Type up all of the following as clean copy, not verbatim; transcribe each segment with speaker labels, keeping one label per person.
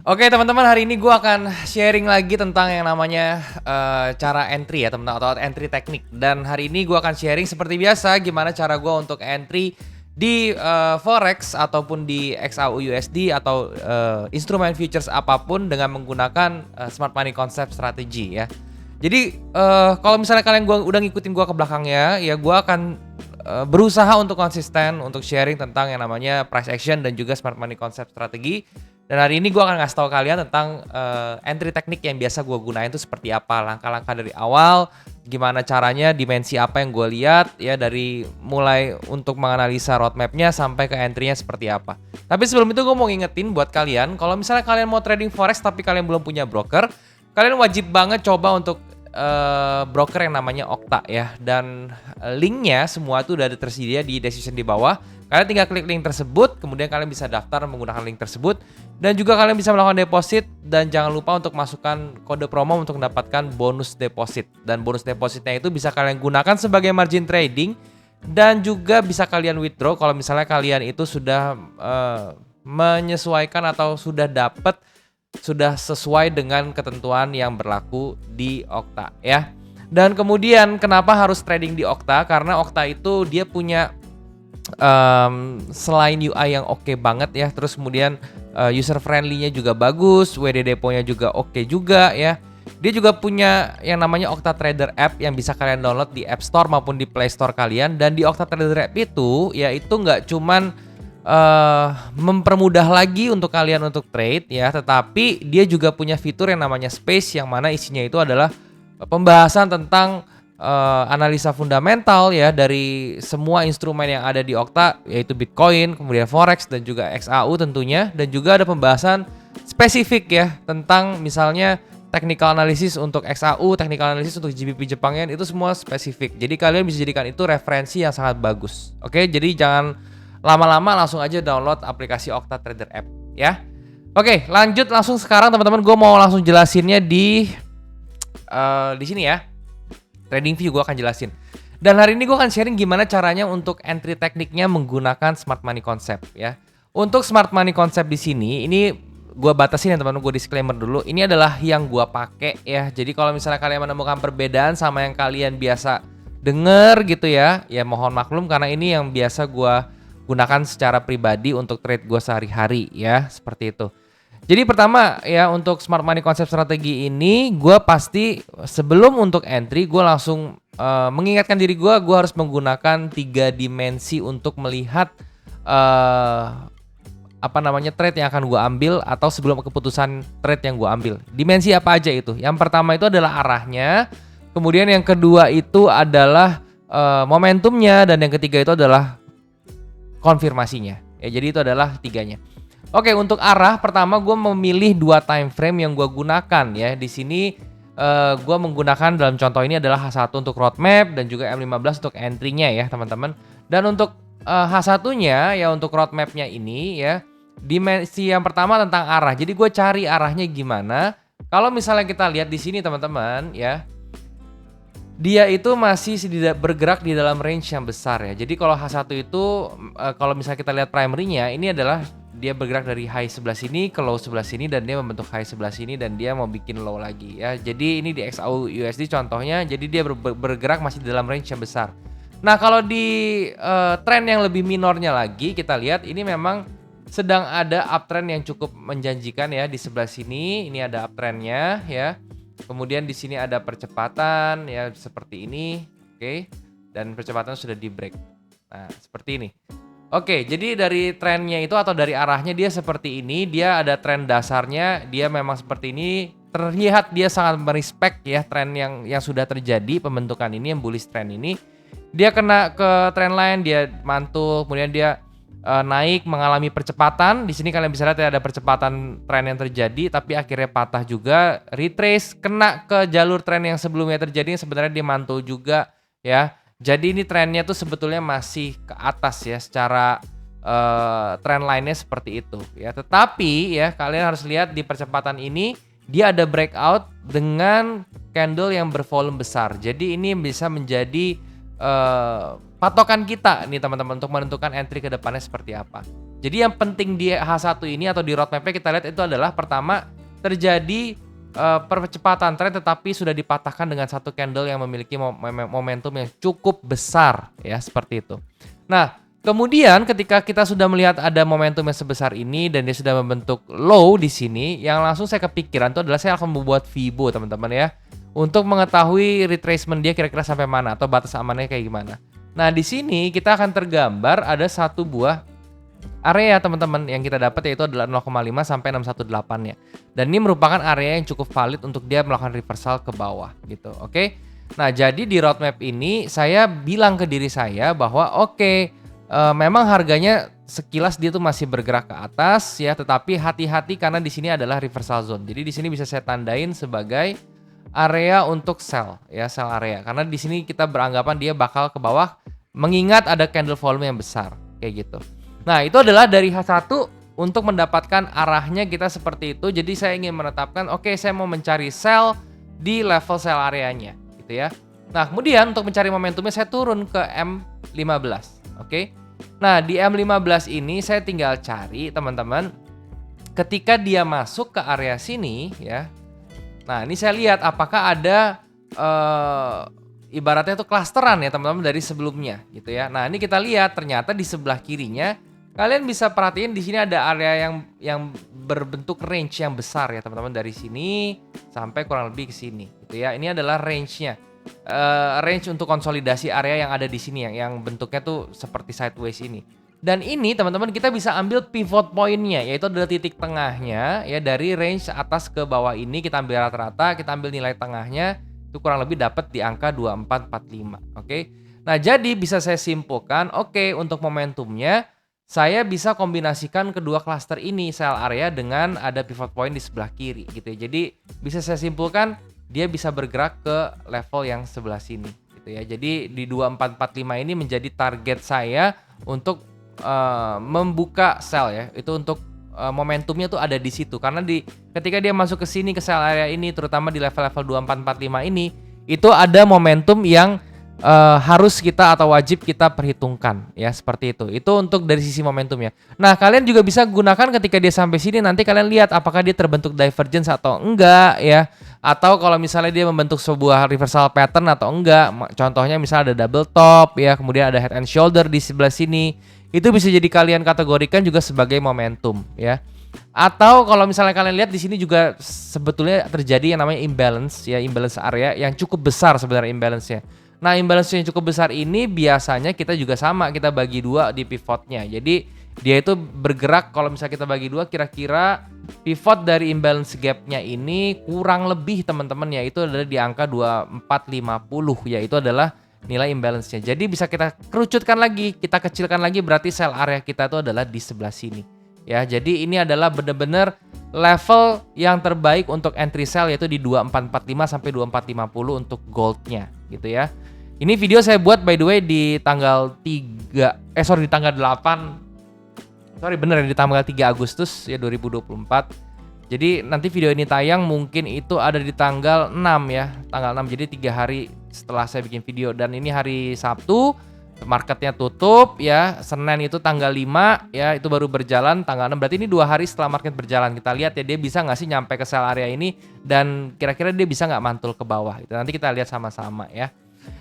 Speaker 1: Oke teman-teman, hari ini gue akan sharing lagi tentang yang namanya cara entry ya teman-teman, atau entry teknik. Dan hari ini gue akan sharing seperti biasa gimana cara gue untuk entry di forex ataupun di XAU USD atau instrumen futures apapun dengan menggunakan smart money concept strategi ya. Jadi kalau misalnya kalian udah ngikutin gue ke belakangnya, ya gue akan berusaha untuk konsisten untuk sharing tentang yang namanya price action dan juga smart money concept strategi. Dan hari ini gue akan ngasih tahu kalian tentang entry teknik yang biasa gue gunain itu seperti apa, langkah-langkah dari awal, gimana caranya, dimensi apa yang gue lihat, ya dari mulai untuk menganalisa roadmapnya sampai ke entry-nya seperti apa. Tapi sebelum itu gue mau ngingetin buat kalian, kalau misalnya kalian mau trading forex tapi kalian belum punya broker, kalian wajib banget coba untuk broker yang namanya Okta ya. Dan linknya semua itu udah ada tersedia di description di bawah. Kalian tinggal klik link tersebut, kemudian kalian bisa daftar menggunakan link tersebut. Dan juga kalian bisa melakukan deposit, dan jangan lupa untuk masukkan kode promo untuk mendapatkan bonus deposit. Dan bonus depositnya itu bisa kalian gunakan sebagai margin trading, dan juga bisa kalian withdraw kalau misalnya kalian itu sudah menyesuaikan atau sudah sesuai dengan ketentuan yang berlaku di Okta ya. Dan kemudian kenapa harus trading di Okta? Karena Okta itu dia punya selain UI yang oke banget ya, terus kemudian user friendly-nya juga bagus, WD Depot-nya juga oke juga ya. Dia juga punya yang namanya Okta Trader App yang bisa kalian download di App Store maupun di Play Store kalian. Dan di Okta Trader App itu ya, itu nggak cuman mempermudah lagi untuk kalian untuk trade ya, tetapi dia juga punya fitur yang namanya Space, yang mana isinya itu adalah pembahasan tentang analisa fundamental ya dari semua instrumen yang ada di Okta, yaitu Bitcoin, kemudian Forex dan juga XAU tentunya, dan juga ada pembahasan spesifik ya tentang misalnya technical analysis untuk XAU, technical analysis untuk GBP Jepang Yen, itu semua spesifik. Jadi kalian bisa jadikan itu referensi yang sangat bagus. Oke, jadi jangan lama-lama, langsung aja download aplikasi Okta Trader App ya. Oke, lanjut langsung sekarang teman-teman, gue mau langsung jelasinnya di sini ya. TradingView gue akan jelasin. Dan hari ini gue akan sharing gimana caranya untuk entry tekniknya menggunakan smart money concept ya. Untuk smart money concept di sini, ini gue batasin ya teman-teman, gue disclaimer dulu. Ini adalah yang gue pakai ya. Jadi kalau misalnya kalian menemukan perbedaan sama yang kalian biasa denger gitu ya, ya mohon maklum karena ini yang biasa gue gunakan secara pribadi untuk trade gue sehari-hari ya, seperti itu. Jadi pertama ya, untuk smart money concept strategi ini gue pasti sebelum untuk entry gue langsung mengingatkan diri gue harus menggunakan 3 dimensi untuk melihat trade yang akan gue ambil atau sebelum keputusan trade yang gue ambil. Dimensi apa aja itu? Yang pertama itu adalah arahnya, kemudian yang kedua itu adalah momentumnya, dan yang ketiga itu adalah konfirmasinya. Ya, jadi itu adalah 3-nya. Oke, untuk arah pertama gue memilih 2 time frame yang gue gunakan ya. Di sini gue menggunakan dalam contoh ini adalah H1 untuk roadmap dan juga M15 untuk entry-nya ya teman-teman. Dan untuk H1-nya ya, untuk roadmap-nya ini ya, dimensi yang pertama tentang arah. Jadi gue cari arahnya gimana. Kalau misalnya kita lihat di sini teman-teman ya, dia itu masih bergerak di dalam range yang besar ya. Jadi kalau H1 itu kalau misalnya kita lihat primary-nya, ini adalah dia bergerak dari high sebelah sini ke low sebelah sini, dan dia membentuk high sebelah sini dan dia mau bikin low lagi ya. Jadi ini di XAU USD contohnya, jadi dia bergerak masih di dalam range yang besar. Nah, kalau di trend yang lebih minornya lagi kita lihat, ini memang sedang ada uptrend yang cukup menjanjikan ya di sebelah sini. Ini ada uptrendnya ya. Kemudian di sini ada percepatan ya seperti ini, oke. Dan percepatan sudah di break. Nah, seperti ini. Oke, jadi dari trennya itu atau dari arahnya dia seperti ini, dia ada tren dasarnya, dia memang seperti ini. Terlihat dia sangat merespek ya tren yang sudah terjadi, pembentukan ini yang bullish trend ini. Dia kena ke tren lain, dia mantul, kemudian dia naik mengalami percepatan. Di sini kalian bisa lihat ya, ada percepatan tren yang terjadi, tapi akhirnya patah juga, retrace, kena ke jalur tren yang sebelumnya terjadi, yang sebenarnya dia mantul juga ya. Jadi ini trennya tuh sebetulnya masih ke atas ya, secara trend line-nya seperti itu ya. Tetapi ya kalian harus lihat di percepatan ini dia ada breakout dengan candle yang bervolume besar. Jadi ini bisa menjadi patokan kita nih teman-teman untuk menentukan entry ke depannya seperti apa. Jadi yang penting di H1 ini atau di roadmap-nya kita lihat itu adalah pertama terjadi percepatan tren tetapi sudah dipatahkan dengan satu candle yang memiliki momentum yang cukup besar ya, seperti itu. Nah, kemudian ketika kita sudah melihat ada momentum yang sebesar ini dan dia sudah membentuk low di sini, yang langsung saya kepikiran itu adalah saya akan membuat Fibo teman-teman ya, untuk mengetahui retracement dia kira-kira sampai mana atau batas amannya kayak gimana. Nah, di sini kita akan tergambar ada satu buah area teman-teman yang kita dapat, yaitu adalah 0,5 sampai 618-nya. Dan ini merupakan area yang cukup valid untuk dia melakukan reversal ke bawah gitu. Oke. Nah, jadi di roadmap ini saya bilang ke diri saya bahwa memang harganya sekilas dia tuh masih bergerak ke atas ya, tetapi hati-hati karena di sini adalah reversal zone. Jadi di sini bisa saya tandain sebagai area untuk sell ya, sell area. Karena di sini kita beranggapan dia bakal ke bawah mengingat ada candle volume yang besar kayak gitu. Nah, itu adalah dari H1 untuk mendapatkan arahnya kita seperti itu. Jadi saya ingin menetapkan saya mau mencari sell di level sell areanya gitu ya. Nah, kemudian untuk mencari momentumnya saya turun ke M15. Oke. Nah, di M15 ini saya tinggal cari teman-teman ketika dia masuk ke area sini ya. Nah, ini saya lihat apakah ada ibaratnya itu klasteran ya teman-teman dari sebelumnya gitu ya. Nah, ini kita lihat ternyata di sebelah kirinya kalian bisa perhatiin di sini ada area yang berbentuk range yang besar ya teman-teman, dari sini sampai kurang lebih ke sini gitu ya. Ini adalah range-nya. Range untuk konsolidasi area yang ada di sini yang bentuknya tuh seperti sideways ini. Dan ini teman-teman kita bisa ambil pivot point-nya, yaitu adalah titik tengahnya ya, dari range atas ke bawah ini kita ambil rata-rata, kita ambil nilai tengahnya itu kurang lebih dapat di angka 2445. Oke. Nah, jadi bisa saya simpulkan untuk momentumnya saya bisa kombinasikan kedua klaster ini, sell area dengan ada pivot point di sebelah kiri gitu ya. Jadi bisa saya simpulkan dia bisa bergerak ke level yang sebelah sini gitu ya. Jadi di 2445 ini menjadi target saya untuk membuka sell ya. Itu untuk momentumnya tuh ada di situ. Karena ketika dia masuk ke sini ke sell area ini, terutama di level-level 2445 ini, itu ada momentum yang harus kita atau wajib kita perhitungkan ya, seperti itu. Itu untuk dari sisi momentumnya. Nah, kalian juga bisa gunakan ketika dia sampai sini, nanti kalian lihat apakah dia terbentuk divergence atau enggak ya. Atau kalau misalnya dia membentuk sebuah reversal pattern atau enggak. Contohnya misalnya ada double top ya, kemudian ada head and shoulder di sebelah sini. Itu bisa jadi kalian kategorikan juga sebagai momentum ya. Atau kalau misalnya kalian lihat di sini juga sebetulnya terjadi yang namanya imbalance ya, imbalance area yang cukup besar sebenarnya imbalance-nya. Nah, imbalance yang cukup besar ini biasanya kita juga sama, kita bagi dua di pivotnya. Jadi dia itu bergerak, kalau misalnya kita bagi dua, kira-kira pivot dari imbalance gap-nya ini kurang lebih teman-teman ya, itu adalah di angka 2450 ya, itu adalah nilai imbalance-nya. Jadi bisa kita kerucutkan lagi, kita kecilkan lagi, berarti sell area kita itu adalah di sebelah sini. Ya, jadi ini adalah benar-benar level yang terbaik untuk entry sell, yaitu di 2445 sampai 2450 untuk goldnya gitu ya. Ini video saya buat by the way di tanggal 3 di tanggal 8. Di tanggal 3 Agustus ya 2024. Jadi nanti video ini tayang mungkin itu ada di tanggal 6 ya, tanggal 6. Jadi 3 hari setelah saya bikin video, dan ini hari Sabtu. Marketnya tutup ya, Senin itu tanggal 5 ya, itu baru berjalan tanggal 6. Berarti ini 2 hari setelah market berjalan. Kita lihat ya dia bisa nggak sih nyampe ke sell area ini, dan kira-kira dia bisa nggak mantul ke bawah gitu. Nanti kita lihat sama-sama ya.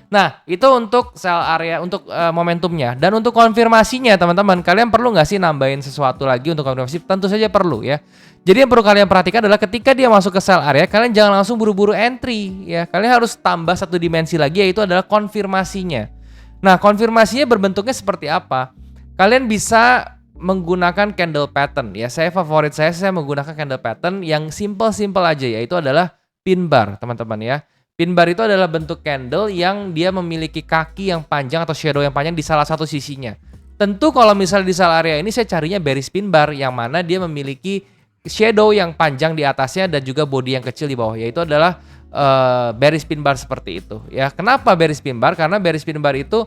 Speaker 1: Nah, itu untuk sell area, untuk momentumnya. Dan untuk konfirmasinya teman-teman, kalian perlu nggak sih nambahin sesuatu lagi untuk konfirmasi? Tentu saja perlu ya. Jadi yang perlu kalian perhatikan adalah ketika dia masuk ke sell area, kalian jangan langsung buru-buru entry ya. Kalian harus tambah satu dimensi lagi, yaitu adalah konfirmasinya. Nah, konfirmasinya berbentuknya seperti apa? Kalian bisa menggunakan candle pattern ya. Saya menggunakan candle pattern yang simple aja, yaitu adalah pin bar, teman-teman ya. Pin bar itu adalah bentuk candle yang dia memiliki kaki yang panjang atau shadow yang panjang di salah satu sisinya. Tentu kalau misalnya di sell area ini saya carinya bearish pin bar, yang mana dia memiliki shadow yang panjang di atasnya dan juga body yang kecil di bawah, yaitu adalah bearish pin bar seperti itu ya. Kenapa bearish pin bar? Karena bearish pin bar itu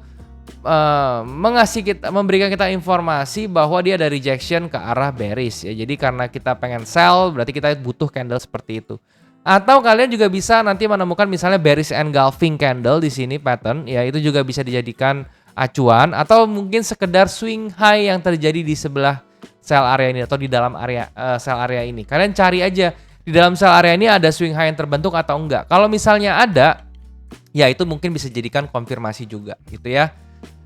Speaker 1: memberikan kita informasi bahwa dia ada rejection ke arah bearish ya. Jadi karena kita pengen sell, berarti kita butuh candle seperti itu. Atau kalian juga bisa nanti menemukan misalnya bearish engulfing candle di sini pattern ya, itu juga bisa dijadikan acuan, atau mungkin sekedar swing high yang terjadi di sebelah sell area ini atau di dalam area sell area ini. Kalian cari aja di dalam sell area ini ada swing high yang terbentuk atau enggak. Kalau misalnya ada, ya itu mungkin bisa jadikan konfirmasi juga gitu ya.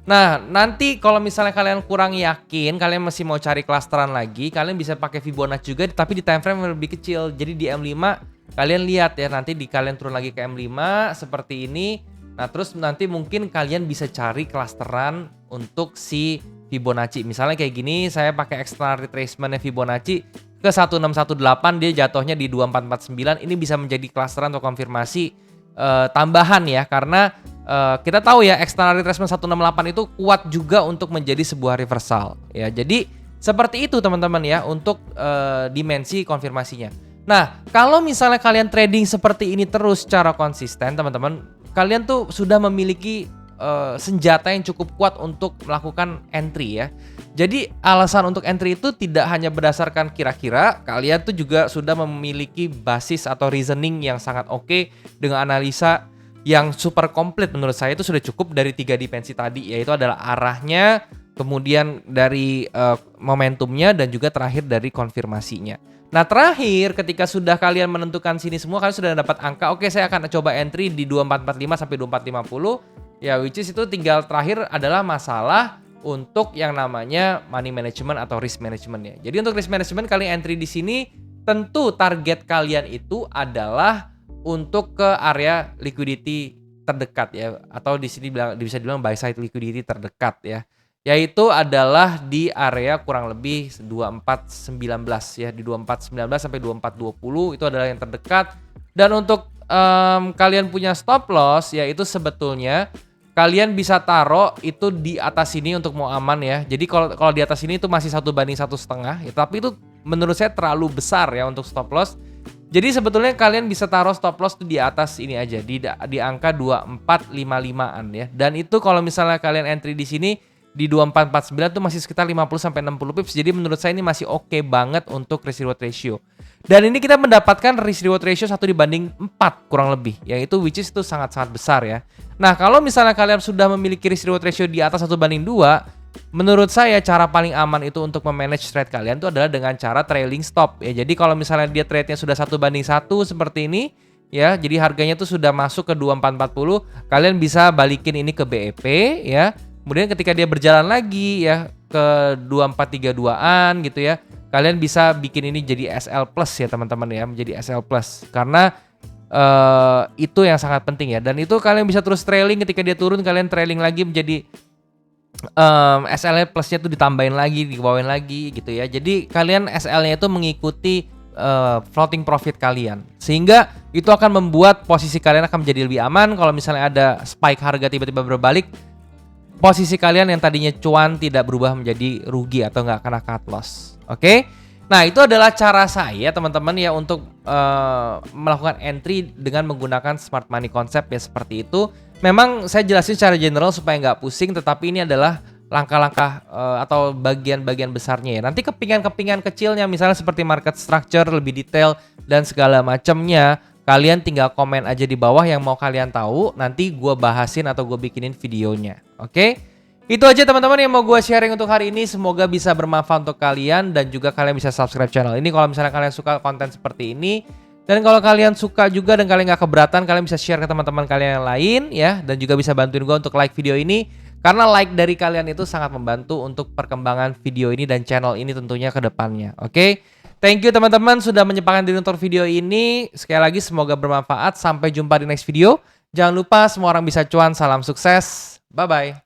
Speaker 1: Nah, nanti kalau misalnya kalian kurang yakin, kalian masih mau cari klasteran lagi, kalian bisa pakai Fibonacci juga tapi di time frame yang lebih kecil. Jadi di M5 kalian lihat ya, nanti kalian turun lagi ke M5 seperti ini. Nah, terus nanti mungkin kalian bisa cari klasteran untuk si Fibonacci. Misalnya kayak gini, saya pakai external retracement Fibonacci ke 1618, dia jatuhnya di 2449. Ini bisa menjadi klasteran atau konfirmasi tambahan ya, karena kita tahu ya external retracement 168 itu kuat juga untuk menjadi sebuah reversal ya. Jadi seperti itu teman-teman ya untuk dimensi konfirmasinya. Nah, kalau misalnya kalian trading seperti ini terus secara konsisten teman-teman, kalian tuh sudah memiliki senjata yang cukup kuat untuk melakukan entry ya. Jadi alasan untuk entry itu tidak hanya berdasarkan kira-kira, kalian tuh juga sudah memiliki basis atau reasoning yang sangat oke dengan analisa yang super komplit. Menurut saya itu sudah cukup dari 3 dimensi tadi, yaitu adalah arahnya, kemudian dari momentumnya, dan juga terakhir dari konfirmasinya. Nah, terakhir ketika sudah kalian menentukan sini semua, kalian sudah dapat angka, oke saya akan coba entry di 2445 sampai 2450 ya, which is itu tinggal terakhir adalah masalah untuk yang namanya money management atau risk management ya. Jadi untuk risk management, kalian entry di sini tentu target kalian itu adalah untuk ke area liquidity terdekat ya, atau di sini bisa dibilang buy side liquidity terdekat ya, yaitu adalah di area kurang lebih 2419 ya, di 2419 sampai 2420 itu adalah yang terdekat. Dan untuk kalian punya stop loss ya, itu sebetulnya kalian bisa taruh itu di atas sini untuk mau aman ya. Jadi kalau di atas sini itu masih 1/1,5 ya, tapi itu menurut saya terlalu besar ya untuk stop loss. Jadi sebetulnya kalian bisa taruh stop loss tuh di atas ini aja, di angka 2455-an ya. Dan itu kalau misalnya kalian entry di sini di 2449 tuh masih sekitar 50 sampai 60 pips. Jadi menurut saya ini masih oke banget untuk risk reward ratio. Dan ini kita mendapatkan risk reward ratio 1/4 kurang lebih, yaitu which is itu sangat-sangat besar ya. Nah, kalau misalnya kalian sudah memiliki risk reward ratio di atas 1/2, menurut saya cara paling aman itu untuk memanage trade kalian itu adalah dengan cara trailing stop ya. Jadi kalau misalnya dia trade-nya sudah 1/1 seperti ini ya, jadi harganya tuh sudah masuk ke 2440, kalian bisa balikin ini ke BEP ya. Kemudian ketika dia berjalan lagi ya ke 2432-an gitu ya, kalian bisa bikin ini jadi SL plus ya teman-teman ya, menjadi SL plus, karena itu yang sangat penting ya. Dan itu kalian bisa terus trailing, ketika dia turun kalian trailing lagi menjadi SL plusnya tuh ditambahin lagi, dibawain lagi gitu ya. Jadi kalian SL-nya itu mengikuti floating profit kalian, sehingga itu akan membuat posisi kalian akan menjadi lebih aman. Kalau misalnya ada spike harga tiba-tiba berbalik, posisi kalian yang tadinya cuan tidak berubah menjadi rugi atau nggak kena cut loss. Oke? Nah, itu adalah cara saya teman-teman ya untuk melakukan entry dengan menggunakan smart money concept ya, seperti itu. Memang saya jelasin secara general supaya nggak pusing, tetapi ini adalah langkah-langkah atau bagian-bagian besarnya ya. Nanti kepingan-kepingan kecilnya misalnya seperti market structure lebih detail dan segala macamnya, kalian tinggal komen aja di bawah yang mau kalian tahu, nanti gue bahasin atau gue bikinin videonya. Oke? Itu aja teman-teman yang mau gue sharing untuk hari ini. Semoga bisa bermanfaat untuk kalian, dan juga kalian bisa subscribe channel ini kalau misalnya kalian suka konten seperti ini. Dan kalau kalian suka juga dan kalian gak keberatan, kalian bisa share ke teman-teman kalian yang lain ya. Dan juga bisa bantuin gue untuk like video ini, karena like dari kalian itu sangat membantu untuk perkembangan video ini dan channel ini tentunya ke depannya. Oke? Thank you teman-teman sudah menyempatkan diri untuk video ini. Sekali lagi semoga bermanfaat. Sampai jumpa di next video. Jangan lupa semua orang bisa cuan. Salam sukses. Bye-bye.